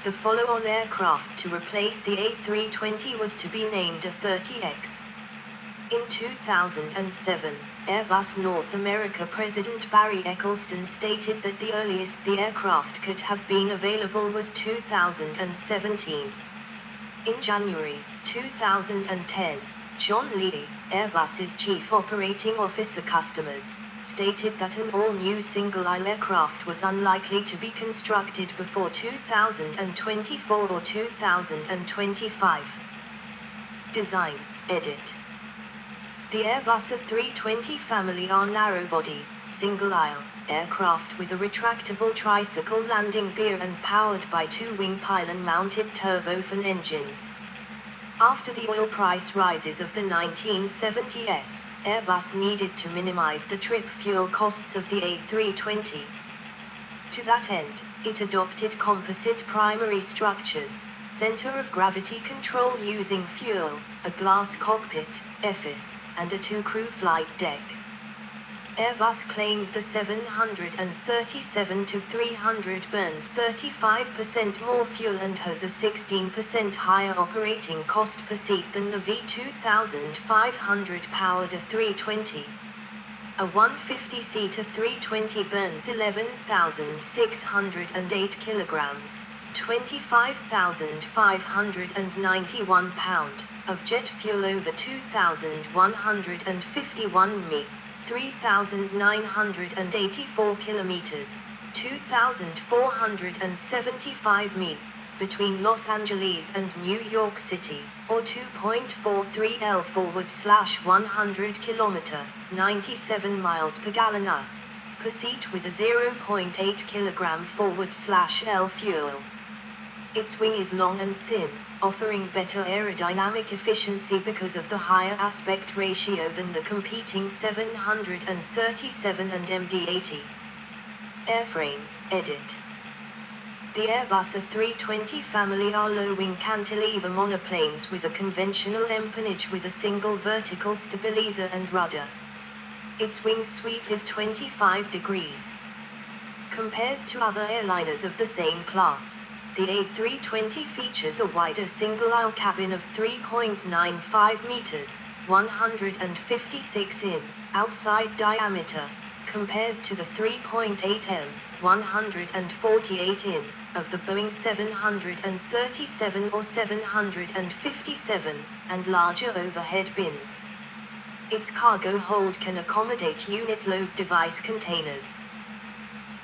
The follow-on aircraft to replace the A320 was to be named A30X. In 2007, Airbus North America President Barry Eccleston stated that the earliest the aircraft could have been available was 2017. In January 2010, John Lee, Airbus's Chief Operating Officer Customers, stated that an all-new single-aisle aircraft was unlikely to be constructed before 2024 or 2025. Design, edit. The Airbus A320 family are narrow-body, single-aisle aircraft with a retractable tricycle landing gear and powered by two wing pylon-mounted turbofan engines. After the oil price rises of the 1970s, Airbus needed to minimize the trip fuel costs of the A320. To that end, it adopted composite primary structures, center of gravity control using fuel, a glass cockpit, EFIS, and a two-crew flight deck. Airbus claimed the 737-300 burns 35% more fuel and has a 16% higher operating cost per seat than the V2500 powered A320. A 150-seat A320 burns 11,608 kilograms, 25,591 pounds, of jet fuel over 2,151 mi. 3,984 kilometers, 2,475 mi, between Los Angeles and New York City, or 2.43 L/100 km, 97 miles per gallon US, per seat with a 0.8 kg /L fuel. Its wing is long and thin, offering better aerodynamic efficiency because of the higher aspect ratio than the competing 737 and MD-80. Airframe, edit. The Airbus A320 family are low-wing cantilever monoplanes with a conventional empennage with a single vertical stabilizer and rudder. Its wing sweep is 25 degrees. Compared to other airliners of the same class, the A320 features a wider single-aisle cabin of 3.95 meters, 156 in, outside diameter, compared to the 3.8 m, 148 in, of the Boeing 737 or 757, and larger overhead bins. Its cargo hold can accommodate unit load device containers.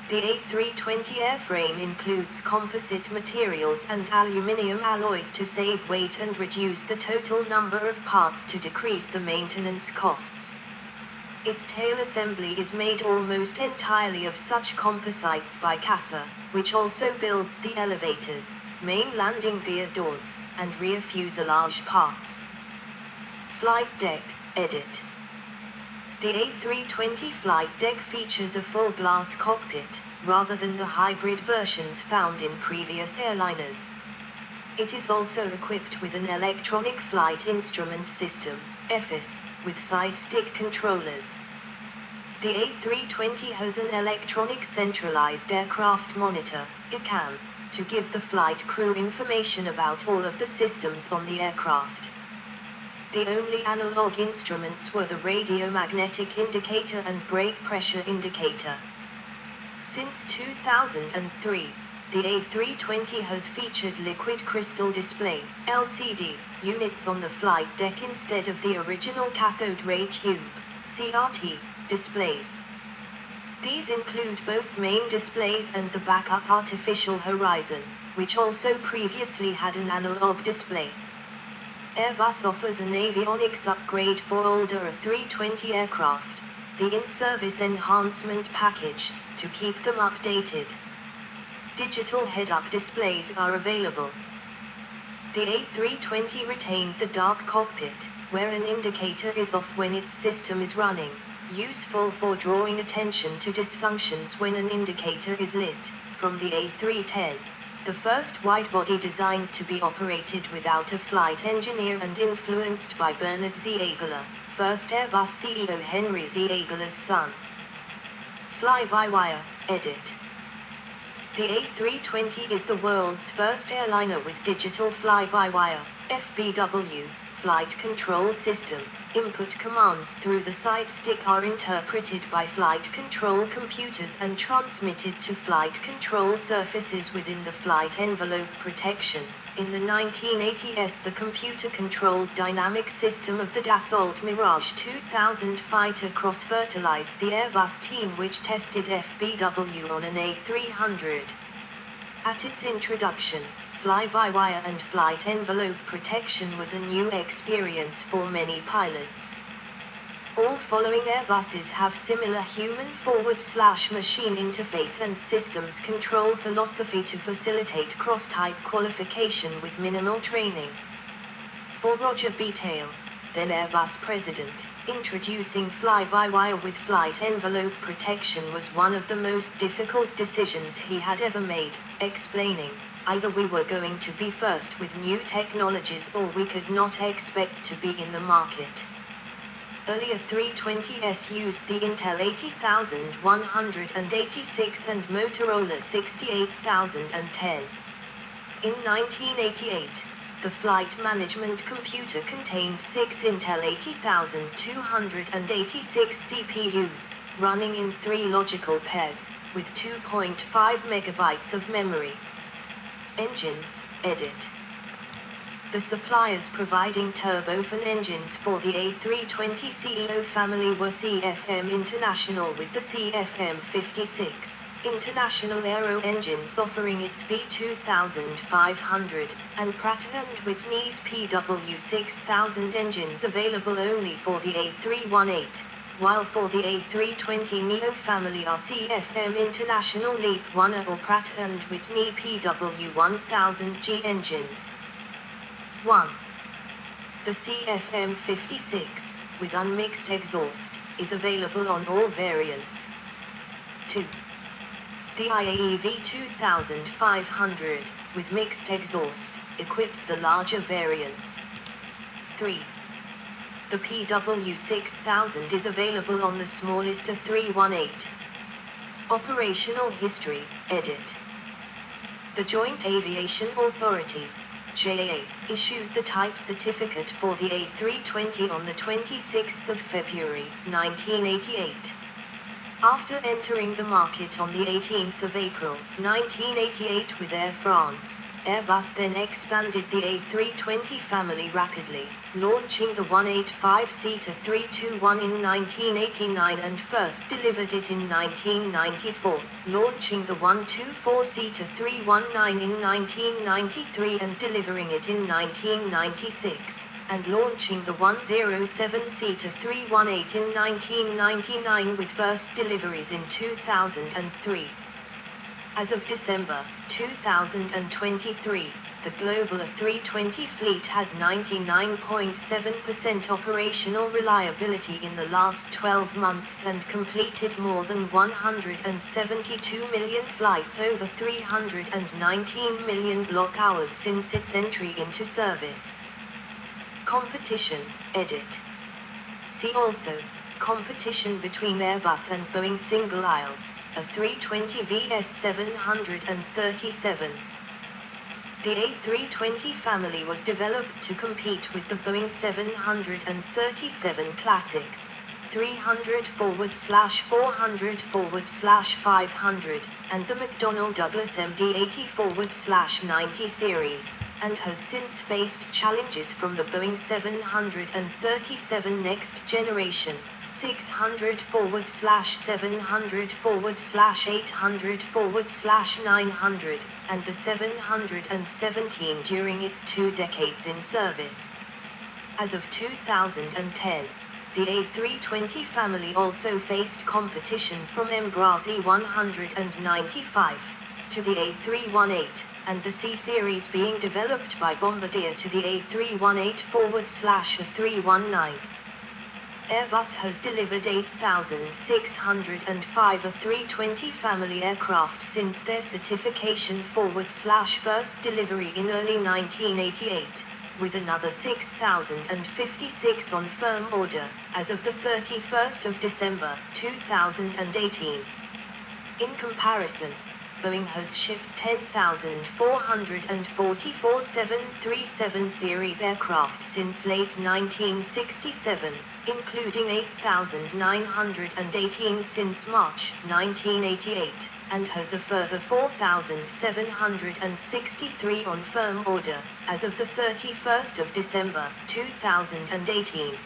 The A320 airframe includes composite materials and aluminium alloys to save weight and reduce the total number of parts to decrease the maintenance costs. Its tail assembly is made almost entirely of such composites by CASA, which also builds the elevators, main landing gear doors, and rear fuselage parts. Flight deck, edit. The A320 flight deck features a full-glass cockpit, rather than the hybrid versions found in previous airliners. It is also equipped with an electronic flight instrument system, EFIS, with side stick controllers. The A320 has an electronic centralized aircraft monitor, ECAM, to give the flight crew information about all of the systems on the aircraft. The only analog instruments were the radiomagnetic indicator and brake pressure indicator. Since 2003, the A320 has featured liquid crystal display, LCD, units on the flight deck instead of the original cathode ray tube, CRT, displays. These include both main displays and the backup artificial horizon, which also previously had an analog display. Airbus offers an avionics upgrade for older A320 aircraft, the in-service enhancement package, to keep them updated. Digital head-up displays are available. The A320 retained the dark cockpit, where an indicator is off when its system is running, useful for drawing attention to dysfunctions when an indicator is lit, from the A310. The first wide-body designed to be operated without a flight engineer and influenced by Bernard Ziegler, first Airbus CEO Henry Ziegler's son. Fly-by-wire, edit. The A320 is the world's first airliner with digital fly-by-wire, FBW, flight control system. Input commands through the side stick are interpreted by flight control computers and transmitted to flight control surfaces within the flight envelope protection. In the 1980s, the computer-controlled dynamic system of the Dassault Mirage 2000 fighter cross-fertilized the Airbus team which tested FBW on an A300. At its introduction, fly-by-wire and flight envelope protection was a new experience for many pilots. All following Airbuses have similar human forward/machine interface and systems control philosophy to facilitate cross-type qualification with minimal training. For Roger B. Tail, then Airbus president, introducing fly-by-wire with flight envelope protection was one of the most difficult decisions he had ever made, explaining, "Either we were going to be first with new technologies or we could not expect to be in the market." Earlier 320s used the Intel 80186 and Motorola 68010. In 1988, the flight management computer contained 6 Intel 80286 CPUs, running in 3 logical pairs, with 2.5 megabytes of memory. Engines, edit. The suppliers providing turbofan engines for the A320 CEO family were CFM International with the CFM 56, International Aero Engines offering its V2500, and Pratt & Whitney's PW6000 engines available only for the A318, while for the A320 Neo family are CFM International LEAP 1 or Pratt & Whitney PW1000G engines. 1. The CFM 56, with unmixed exhaust, is available on all variants. 2. The IAE V2500, with mixed exhaust, equips the larger variants. 3. The PW6000 is available on the smallest A318. Operational history, edit. The Joint Aviation Authorities, JAA, issued the type certificate for the A320 on the 26th of February, 1988. After entering the market on the 18th of April, 1988 with Air France, Airbus then expanded the A320 family rapidly, launching the 185-seater 321 in 1989 and first delivered it in 1994, launching the 124-seater 319 in 1993 and delivering it in 1996, and launching the 107-seater 318 in 1999 with first deliveries in 2003. As of December 2023, the global A320 fleet had 99.7% operational reliability in the last 12 months and completed more than 172 million flights over 319 million block hours since its entry into service. Competition, edit. See also, competition between Airbus and Boeing single aisles, A320 vs 737. The A320 family was developed to compete with the Boeing 737 Classics, 300/400/500, and the McDonnell Douglas MD-80/90 series, and has since faced challenges from the Boeing 737 Next Generation, 600/700/800/900, and the 717 during its 2 decades in service. As of 2010, the A320 family also faced competition from Embraer E195 to the A318, and the C-Series being developed by Bombardier to the A318/A319. Airbus has delivered 8,605 A320 family aircraft since their certification/first delivery in early 1988, with another 6,056 on firm order, as of the 31st of December, 2018. In comparison, Boeing has shipped 10,444 737 series aircraft since late 1967, including 8,918 since March 1988, and has a further 4,763 on firm order, as of the 31st of December 2018.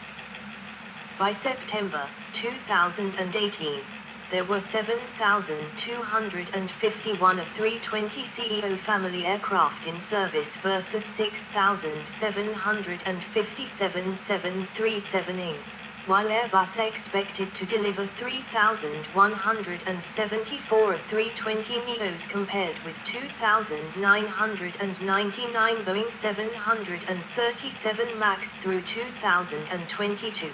By September 2018, there were 7,251 A320ceo family aircraft in service versus 6,757 737-8s, while Airbus expected to deliver 3,174 A320neos compared with 2,999 Boeing 737 MAX through 2022.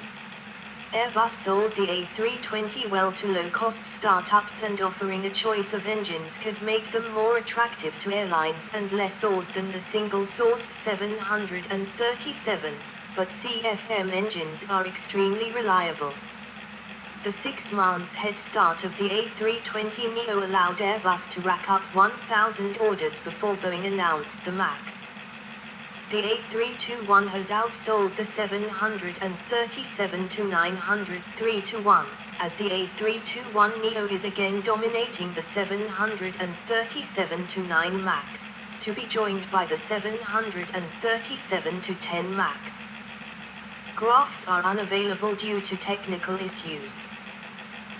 Airbus sold the A320 well to low-cost startups, and offering a choice of engines could make them more attractive to airlines and lessors than the single-sourced 737, but CFM engines are extremely reliable. The 6-month head start of the A320neo allowed Airbus to rack up 1,000 orders before Boeing announced the MAX. The A321 has outsold the 737 to 903 to 1, as the A321neo is again dominating the 737 to 9 MAX, to be joined by the 737 to 10 MAX. Graphs are unavailable due to technical issues.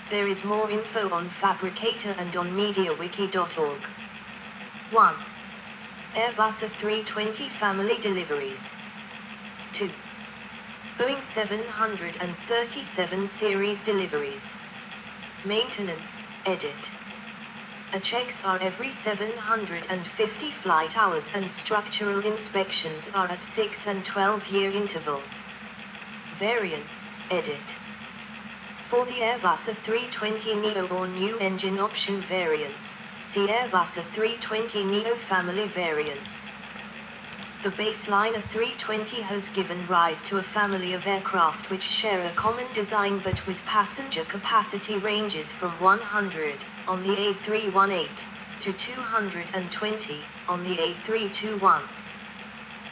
There is more info on Fabricator and on MediaWiki.org. 1. Airbus A320 family deliveries. 2. Boeing 737 series deliveries. Maintenance, edit. Checks are every 750 flight hours and structural inspections are at 6 and 12-year intervals. Variants, edit. For the Airbus A320neo or new engine option variants, see Airbus A320neo family variants. The baseline A320 has given rise to a family of aircraft which share a common design but with passenger capacity ranges from 100 on the A318 to 220 on the A321.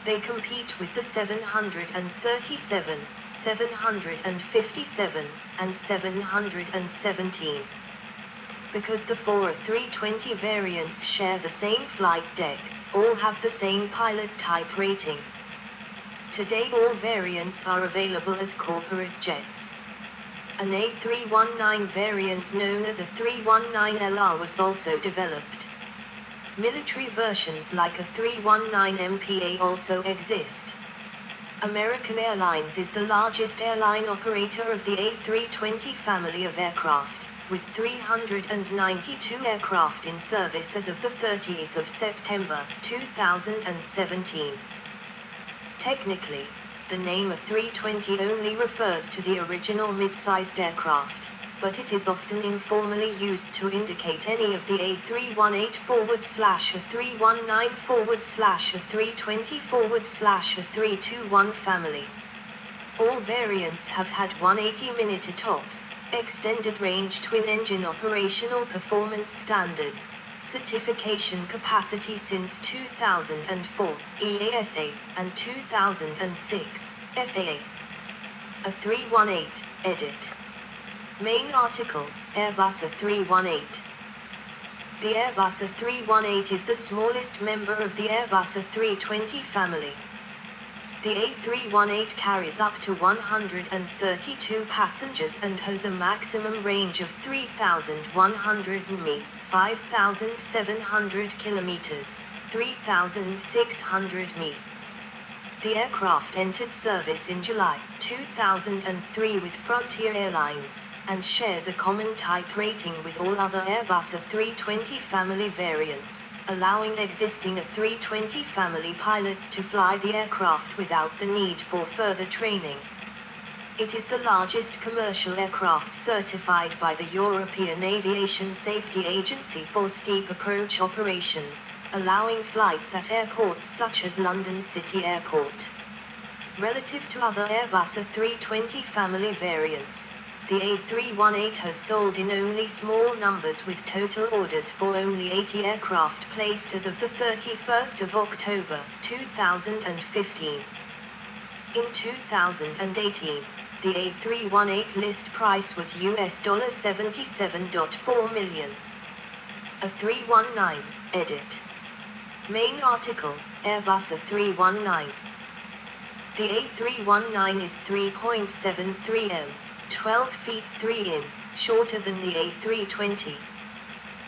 They compete with the 737, 757, and 717. Because the four A320 variants share the same flight deck, all have the same pilot type rating. Today all variants are available as corporate jets. An A319 variant known as a 319LR was also developed. Military versions like a 319 MPA also exist. American Airlines is the largest airline operator of the A320 family of aircraft, with 392 aircraft in service as of the 30th of September 2017. Technically, the name A320 only refers to the original mid-sized aircraft, but it is often informally used to indicate any of the A318/A319/A320/A321 family. All variants have had 180-minute tops, extended range twin-engine operational performance standards, certification capacity since 2004, EASA, and 2006, FAA. A318, edit. Main article, Airbus A318. The Airbus A318 is the smallest member of the Airbus A320 family. The A318 carries up to 132 passengers and has a maximum range of 3,100 mi, 5,700 kilometers, 3,600 mi. The aircraft entered service in July 2003 with Frontier Airlines, and shares a common type rating with all other Airbus A320 family variants, allowing existing A320 family pilots to fly the aircraft without the need for further training. It is the largest commercial aircraft certified by the European Aviation Safety Agency for steep approach operations, allowing flights at airports such as London City Airport. Relative to other Airbus A320 family variants, The A318 has sold in only small numbers with total orders for only 80 aircraft placed as of the 31st of October, 2015. In 2018, the A318 list price was $77.4 million. A319, edit. Main article, Airbus A319. The A319 is 3.73 m, 12 feet 3 in, shorter than the A320.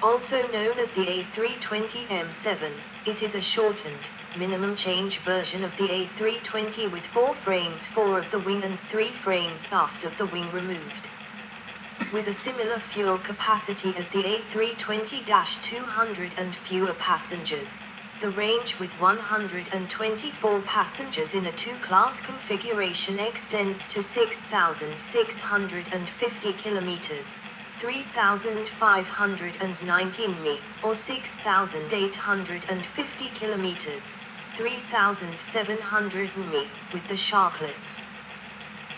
Also known as the A320 M7, it is a shortened, minimum change version of the A320 with 4 frames 4 of the wing and 3 frames aft of the wing removed. With a similar fuel capacity as the A320-200 and fewer passengers. The range with 124 passengers in a 2-class configuration extends to 6,650 kilometers, 3,519 mi, or 6,850 kilometers, 3,700 mi, with the sharklets.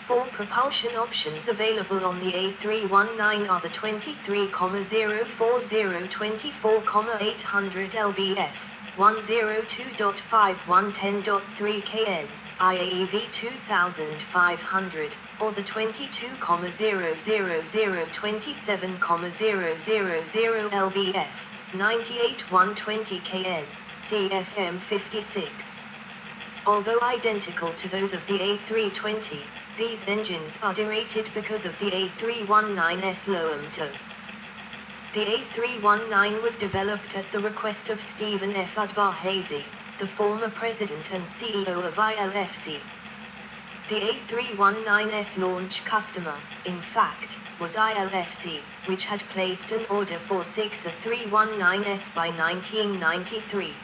4 propulsion options available on the A319 are the 23,040-24,800 lbf, 102.5-110.3 kN, IAEV 2500, or the 22,000-27,000 lbf, 98-120 kN, CFM 56. Although identical to those of the A320, these engines are derated because of the A319's low MTO. The A319 was developed at the request of Stephen F. Udvar-Hazy, the former president and CEO of ILFC. The A319's launch customer, in fact, was ILFC, which had placed an order for 6 A319s by 1993.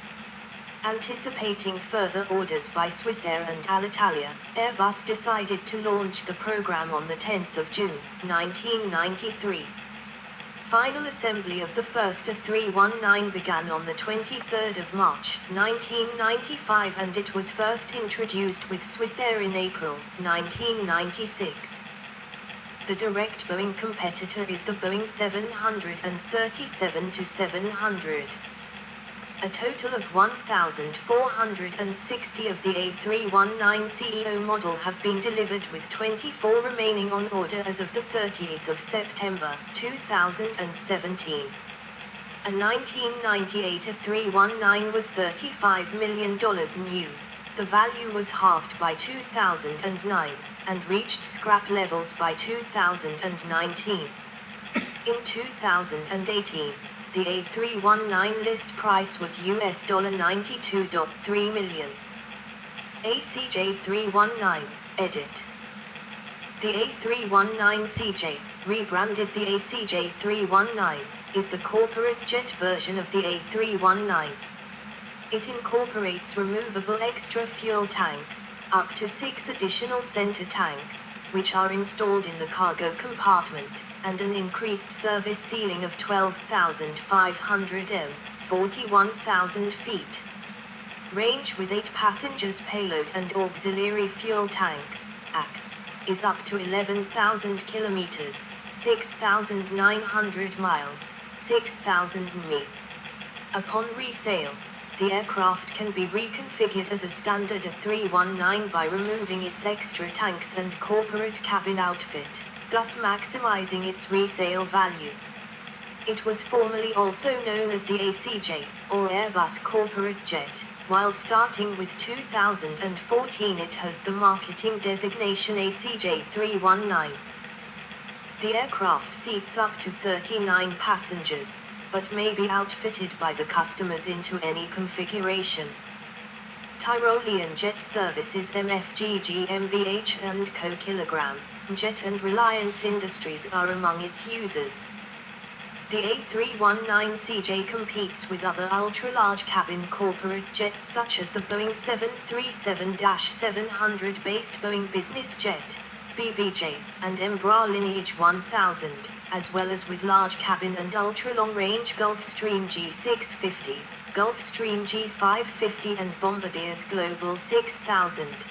Anticipating further orders by Swissair and Alitalia, Airbus decided to launch the program on the 10th of June, 1993. Final assembly of the first A319 began on the 23rd of March, 1995, and it was first introduced with Swissair in April, 1996. The direct Boeing competitor is the Boeing 737-700. A total of 1,460 of the A319 CEO model have been delivered, with 24 remaining on order as of the 30th of September, 2017. A 1998 A319 was $35 million new. The value was halved by 2009, and reached scrap levels by 2019. In 2018, the A319 list price was $92.3 million. ACJ319, edit. The A319CJ, rebranded the ACJ319, is the corporate jet version of the A319. It incorporates removable extra fuel tanks, up to 6 additional center tanks, which are installed in the cargo compartment, and an increased service ceiling of 12,500 m, 41,000 feet. Range with 8 passengers payload and auxiliary fuel tanks, ACTs, is up to 11,000 kilometers, 6,900 miles, 6,000 mi. Upon resale, the aircraft can be reconfigured as a standard A319 by removing its extra tanks and corporate cabin outfit, thus maximizing its resale value. It was formerly also known as the ACJ, or Airbus Corporate Jet. While starting with 2014 it has the marketing designation ACJ319. The aircraft seats up to 39 passengers, but may be outfitted by the customers into any configuration. Tyrolean Jet Services MFG GmbH and Co. Kilogram, Jet and Reliance Industries are among its users. The A319CJ competes with other ultra-large cabin corporate jets such as the Boeing 737-700 based Boeing Business Jet, BBJ, and Embraer Lineage 1000, as well as with large cabin and ultra-long-range Gulfstream G650, Gulfstream G550 and Bombardier's Global 6000.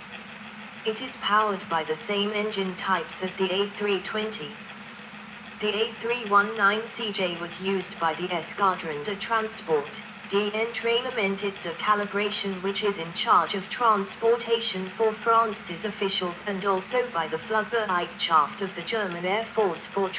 It is powered by the same engine types as the A320, The A319CJ was used by the Escadron de Transport, d'Entraînement de Calibration, which is in charge of transportation for France's officials, and also by the Flugbereitschaft of the German Air Force for